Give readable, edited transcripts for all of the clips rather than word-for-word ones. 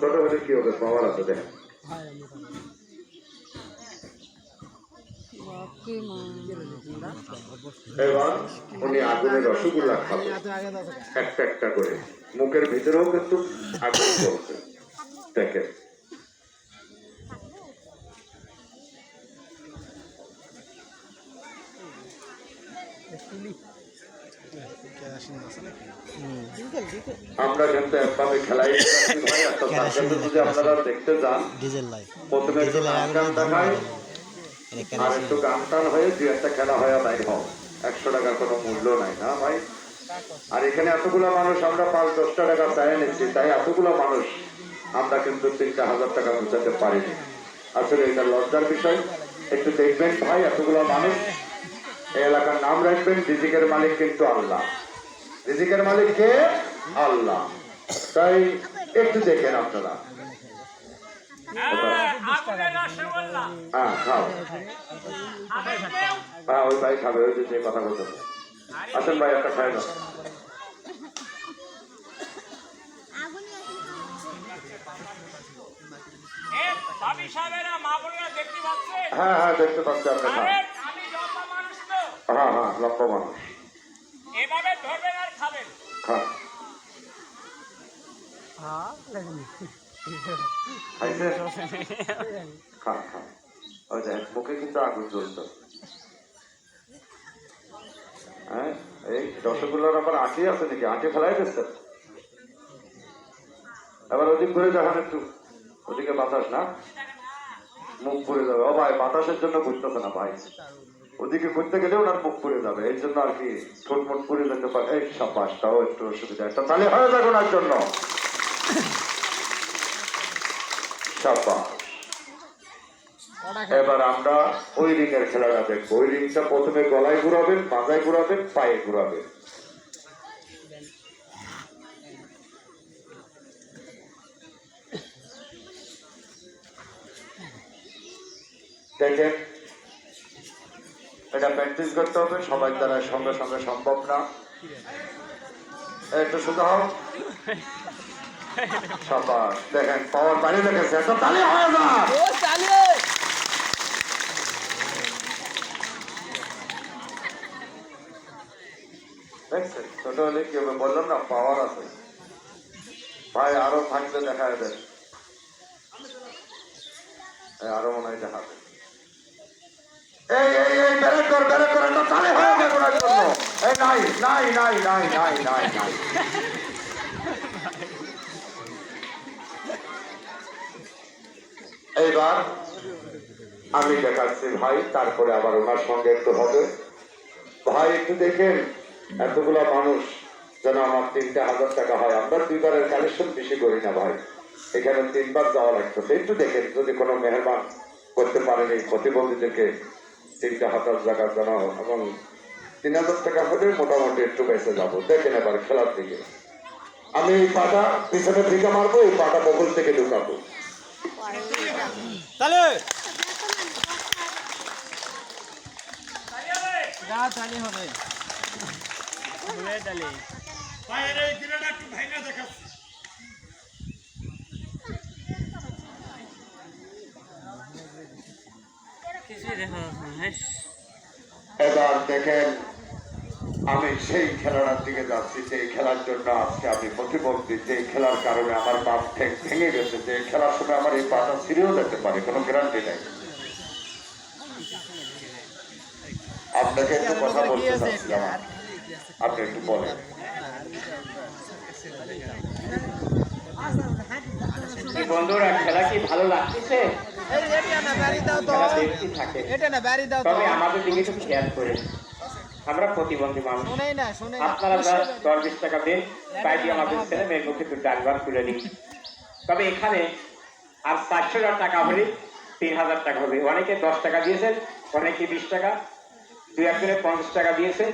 ছোট হলে কি হবে, পাওয়ার আছে দেখেন। এবার উনি আগুনের রসগোল্লা খাবে একটা একটা করে, মুখের ভিতরেও কিন্তু আগুন চলছে দেখেন। আমরা কিন্তু একভাবে খেলাই যদি আপনারা দেখতে যান, প্রথমে একটু গান দেখায় আর একটু গান টান হয়ে দু একটা খেলা হয়ে নাই হোক, 100 টাকার কোনো মূল্য নাই না ভাই। আর এখানে এতগুলো মানুষ, আমরা 5-10 টাকা চাই নিচ্ছি, তাই এতগুলো মানুষ আমরা কিন্তু 3,000 টাকা পৌঁছাতে পারিনি। আসলে এটা লজ্জার বিষয়। একটু দেখবেন ভাই, এতগুলো মানুষ, এই এলাকার নাম রাখবেন। রিজিকের মালিক কিন্তু আল্লাহ, রিজিকের মালিক কে? আল্লাহ। তাই একটু দেখেন আপনারা। খাও, ওই ভাই খাবে, ওই যে কথা বলতে। আসেন ভাই, একটা খাই না। হ্যাঁ হ্যাঁ, দেখতে পাচ্ছি আপনি। হ্যাঁ হ্যাঁ, লক্ষ মানুষ। এভাবে ধরবেন আর খাবেন। খান। খান খান। ওই দেখ, মুখে কিন্তু আগুন জ্বলত। হ্যাঁ, এই রসগোল্লার আবার আঁটি আছে নাকি? আঁটি ফেলাই দিচ্ছে। এবার ওদিক ঘুরে দেখান একটু, ওদিকে বাতাস না, মুখ পুড়ে যাবে। ও ভাই, বাতাসের জন্য ঘুরতেছে না ভাই, ওদিকে ঘুরতে গেলে ওনার মুখ পুড়ে যাবে, এই জন্য আর কি ঠোঁট পুড়ে যেতে পারে। এই সাবাসটাও একটু অসুবিধা, একটা তাহলে হয়ে যাবে ওনার জন্য। এবার আমরা ওই রিংয়ের খেলাটা দেখবো। ওই রিংটা প্রথমে গলায় ঘুরাবেন, মাথায় ঘুরাবেন, পায়ে ঘুরাবেন। দেখেন, এটা প্র্যাকটিস করতে হবে, সবাই দ্বারা সঙ্গে সঙ্গে সম্ভব না। একটু সোজা হোক। সাবাস, দেখেন পাওয়ার বাড়িয়ে রেখেছে, একটা তালি হয়ে যায়। দেখছেন, ছোট হলে কি হবে বললাম না, পাওয়ার আছে ভাই। আরো থাকলে দেখা যাবে, আরো মনে হয় দেখাবে। এই এই এই ব্যারেক কর, ব্যারেক কর, একটা তালি হয়ে যায় ওনার জন্য। এই নাই নাই নাই নাই নাই নাই নাই। এইবার আমি দেখাচ্ছি ভাই, তারপরে আবার ওনার সঙ্গে একটু হবে। ভাই একটু দেখেন, এতগুলা মানুষ যেন আমার 3,000 টাকা হয়। আমরা 2বারের কালেকশন বেশি করি না ভাই, এখানে 3বার যাওয়া লাগতেছে। একটু দেখেন, যদি কোনো মেহরবান করতে পারেন এই প্রতিবন্ধীদেরকে 3,000 টাকা জানাও, এবং 3,000 টাকা হলে মোটামুটি একটু বেঁচে যাবো। দেখেন এবার খেলার দিকে, আমি এই পাটা পিছনে দিকে মারবো, এই পাটা বগল থেকে ঢুকাবো। এবার দেখেন, আমি সেই খেলার দিকে যাচ্ছি, যে খেলার জন্য আজকে আমি প্রতিবন্ধী, যে খেলার কারণে আমার বাপ ঠেক ভেঙে গেছে, যে খেলার সময় আমার এই পাটা ছিঁড়েও যেতে পারে, কোনো গ্যারান্টি নেই। আপনাকে একটু কথা বলতে চাচ্ছি, আমার আপনি একটু বলেন। বন্ধুরা, খেলা কি ভালো লাগতেছে? তবে আমাদের দিকে একটু খেয়াল করে, আমরা প্রতিবন্ধী মানুষ, আপনারা 10-20 টাকা দেন, তাই দিয়ে আমাদের ছেলে মেয়ের মুখে একটু ডাকবার তুলে নিন। তবে এখানে আর 400 টাকা হলে 3,000 টাকা হবে। অনেকে 10 টাকা দিয়েছেন, অনেকে 20 টাকা, 2-1 50 টাকা দিয়েছে,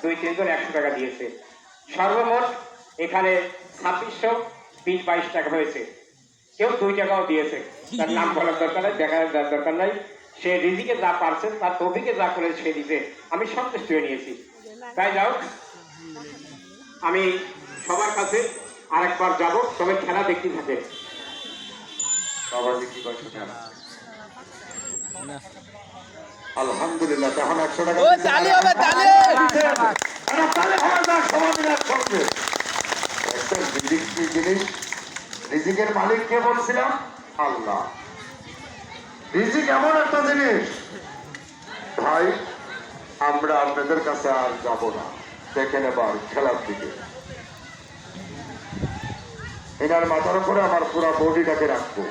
2-3 জন 100 টাকা দিয়েছে। সর্বমোট এখানে 2620-22 টাকা হয়েছে। কেউ 2 টাকাও দিয়েছে, তার নাম বলার দরকার নাই, দেখার দরকার নাই। সে রিজিকে যা পারছে, তার তৌফিকে যা করে সে দিতে, আমি সন্তুষ্ট হয়ে নিয়েছি। তাই যাও, আমি সবার কাছে আরেকবার যাব, তবে খেলা দেখতে থাকে। বাবাজি কি কয় শুনেন? আলহামদুলিল্লাহ, তখন 100 টাকা তালি হবে, তালি সমাজের একটা রিজিক কি জিনিস? রিজিকের মালিক কে বলছিলাম? আল্লাহ। রিজিক এমন একটা জিনিস ভাই, আমরা আপনাদের কাছে আর যাব না, দেখে নেবার খেলার দিকে। এনার মাথার উপরে আমার পুরো বডিটাকে রাখবো।